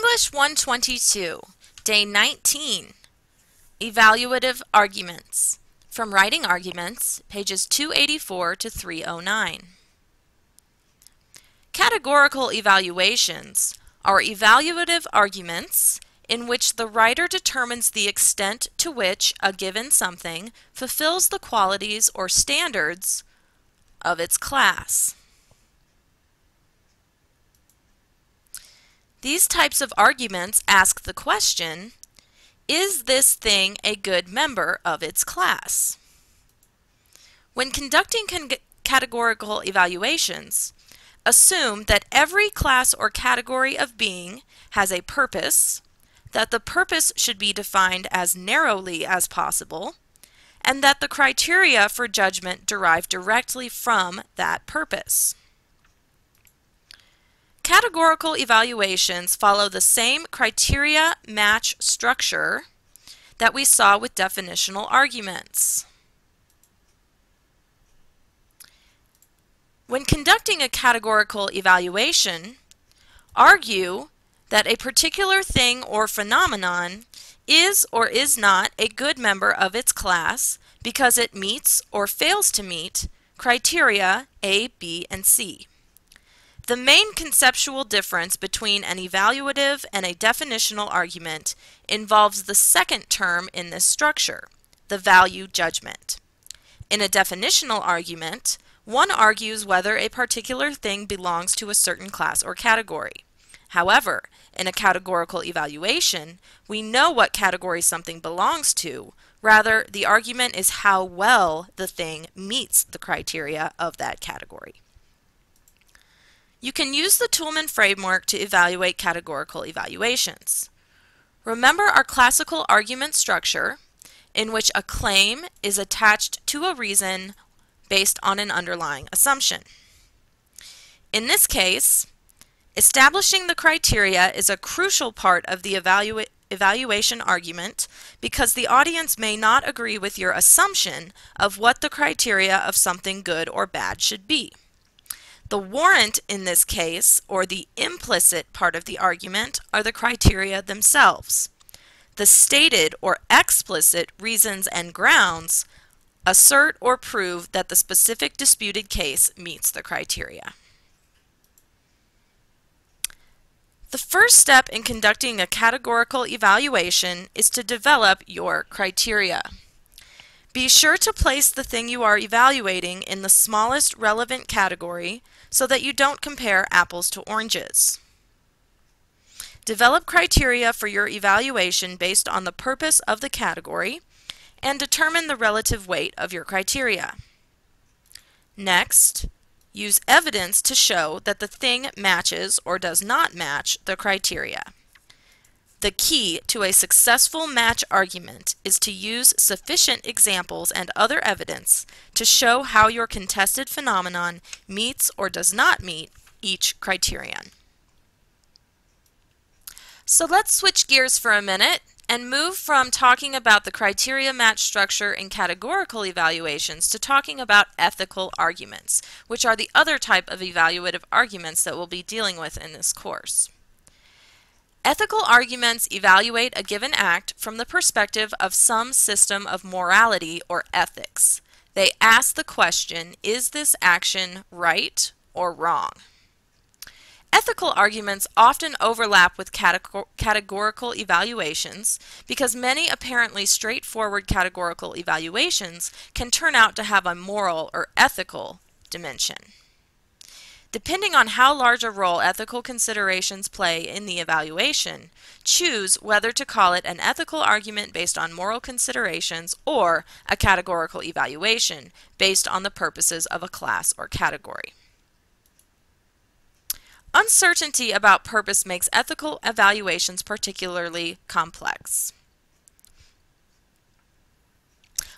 English 122, Day 19, Evaluative Arguments, from Writing Arguments, pages 284 to 309. Categorical evaluations are evaluative arguments in which the writer determines the extent to which a given something fulfills the qualities or standards of its class. These types of arguments ask the question, is this thing a good member of its class? When conducting categorical evaluations, assume that every class or category of being has a purpose, that the purpose should be defined as narrowly as possible, and that the criteria for judgment derive directly from that purpose. Categorical evaluations follow the same criteria match structure that we saw with definitional arguments. When conducting a categorical evaluation, argue that a particular thing or phenomenon is or is not a good member of its class because it meets or fails to meet criteria A, B, and C. The main conceptual difference between an evaluative and a definitional argument involves the second term in this structure, the value judgment. In a definitional argument, one argues whether a particular thing belongs to a certain class or category. However, in a categorical evaluation, we know what category something belongs to. Rather, the argument is how well the thing meets the criteria of that category. You can use the Toulmin framework to evaluate categorical evaluations. Remember our classical argument structure, in which a claim is attached to a reason based on an underlying assumption. In this case, establishing the criteria is a crucial part of the evaluation argument because the audience may not agree with your assumption of what the criteria of something good or bad should be. The warrant in this case, or the implicit part of the argument, are the criteria themselves. The stated or explicit reasons and grounds assert or prove that the specific disputed case meets the criteria. The first step in conducting a categorical evaluation is to develop your criteria. Be sure to place the thing you are evaluating in the smallest relevant category so that you don't compare apples to oranges. Develop criteria for your evaluation based on the purpose of the category and determine the relative weight of your criteria. Next, use evidence to show that the thing matches or does not match the criteria. The key to a successful match argument is to use sufficient examples and other evidence to show how your contested phenomenon meets or does not meet each criterion. So let's switch gears for a minute and move from talking about the criteria match structure in categorical evaluations to talking about ethical arguments, which are the other type of evaluative arguments that we'll be dealing with in this course. Ethical arguments evaluate a given act from the perspective of some system of morality or ethics. They ask the question, is this action right or wrong? Ethical arguments often overlap with categorical evaluations because many apparently straightforward categorical evaluations can turn out to have a moral or ethical dimension. Depending on how large a role ethical considerations play in the evaluation, choose whether to call it an ethical argument based on moral considerations or a categorical evaluation based on the purposes of a class or category. Uncertainty about purpose makes ethical evaluations particularly complex.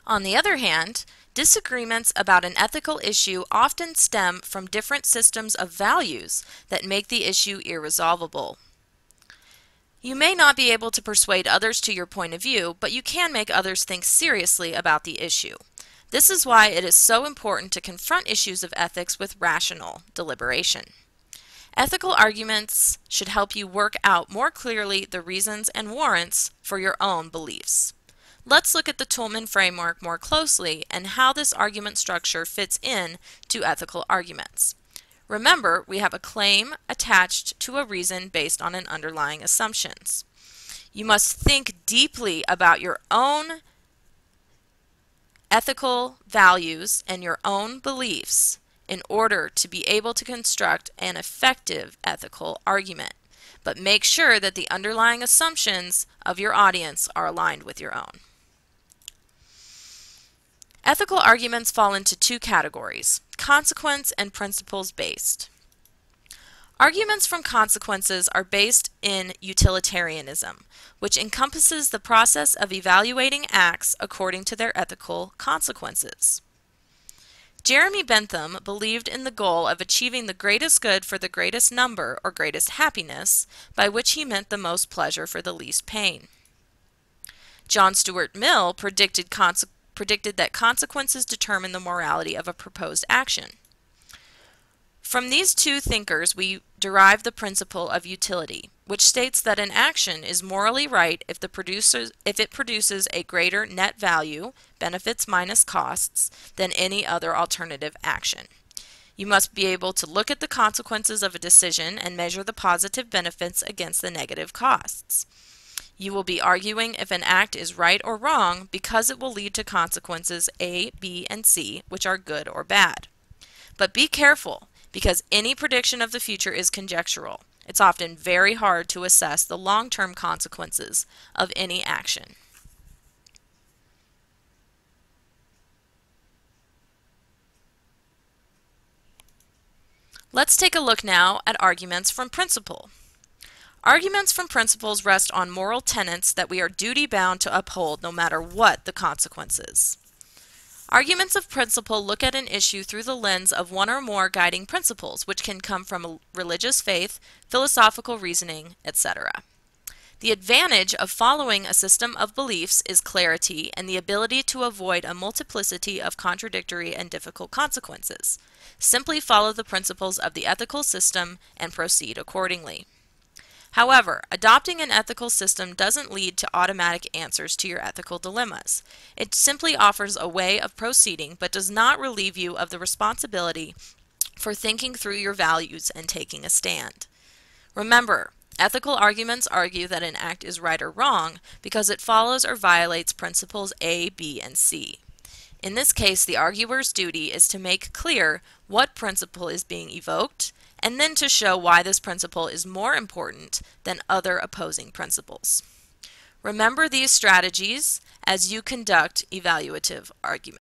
On the other hand, disagreements about an ethical issue often stem from different systems of values that make the issue irresolvable. You may not be able to persuade others to your point of view, but you can make others think seriously about the issue. This is why it is so important to confront issues of ethics with rational deliberation. Ethical arguments should help you work out more clearly the reasons and warrants for your own beliefs. Let's look at the Toulmin framework more closely and how this argument structure fits in to ethical arguments. Remember, we have a claim attached to a reason based on an underlying assumptions. You must think deeply about your own ethical values and your own beliefs in order to be able to construct an effective ethical argument. But make sure that the underlying assumptions of your audience are aligned with your own. Ethical arguments fall into two categories: consequence and principles based. Arguments from consequences are based in utilitarianism, which encompasses the process of evaluating acts according to their ethical consequences. Jeremy Bentham believed in the goal of achieving the greatest good for the greatest number or greatest happiness, by which he meant the most pleasure for the least pain. John Stuart Mill predicted that consequences determine the morality of a proposed action. From these two thinkers, we derive the principle of utility, which states that an action is morally right if it produces a greater net value, benefits minus costs, than any other alternative action. You must be able to look at the consequences of a decision and measure the positive benefits against the negative costs. You will be arguing if an act is right or wrong because it will lead to consequences A, B, and C, which are good or bad. But be careful, because any prediction of the future is conjectural. It's often very hard to assess the long-term consequences of any action. Let's take a look now at arguments from principle. Arguments from principles rest on moral tenets that we are duty-bound to uphold no matter what the consequences. Arguments of principle look at an issue through the lens of one or more guiding principles, which can come from religious faith, philosophical reasoning, etc. The advantage of following a system of beliefs is clarity and the ability to avoid a multiplicity of contradictory and difficult consequences. Simply follow the principles of the ethical system and proceed accordingly. However, adopting an ethical system doesn't lead to automatic answers to your ethical dilemmas. It simply offers a way of proceeding, but does not relieve you of the responsibility for thinking through your values and taking a stand. Remember, ethical arguments argue that an act is right or wrong because it follows or violates principles A, B, and C. In this case, the arguer's duty is to make clear what principle is being evoked, and then to show why this principle is more important than other opposing principles. Remember these strategies as you conduct evaluative arguments.